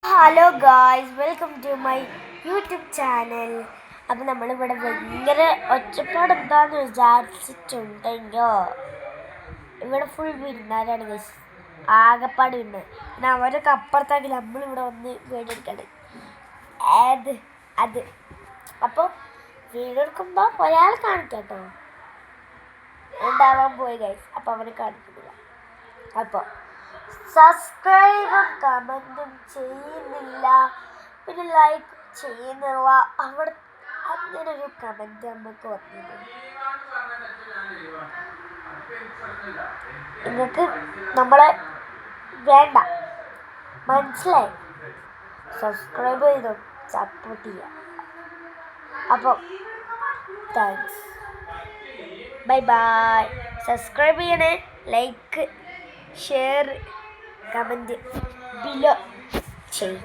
Hello guys, welcome to my YouTube channel. അപ്പം നമ്മളിവിടെ ഭയങ്കര ഒച്ചപ്പാട് എന്താന്ന് വിചാരിച്ചിട്ടുണ്ടെങ്കിൽ ഇവിടെ ഫുൾ വിരുന്നാരാണ് ഗൈസ്, ആകെപ്പാട് വിരുന്ന്. പിന്നെ അവരൊക്കെ അപ്പുറത്താക്കി നമ്മളിവിടെ വന്ന് വീടെടുക്കണം. അത് അപ്പോൾ വീടെടുക്കുമ്പോൾ ഒരാൾ കാണിക്കാട്ടോ ഉണ്ടാവാൻ പോയി ഗൈസ്. അപ്പോൾ അവനെ കാണിക്കുന്നില്ല. അപ്പോൾ സബ്സ്ക്രൈബും കമൻറ്റും ചെയ്യുന്നില്ല, പിന്നെ ലൈക്ക് ചെയ്യുന്നില്ല. അവിടെ അങ്ങനൊരു കമൻറ്റ് നമുക്ക് വന്നിരുന്നു. നിങ്ങൾക്ക് നമ്മളെ വേണ്ട, മനസ്സിലായി? സബ്സ്ക്രൈബ് ചെയ്തോ, സപ്പോർട്ട് ചെയ്യുക. അപ്പോൾ താങ്ക്സ്, ബൈ ബൈ. സബ്സ്ക്രൈബ് ചെയ്യണേ, ലൈക്ക്, ഷെയർ, കമൻറ്റ് ബിലോ ചെയ്യും.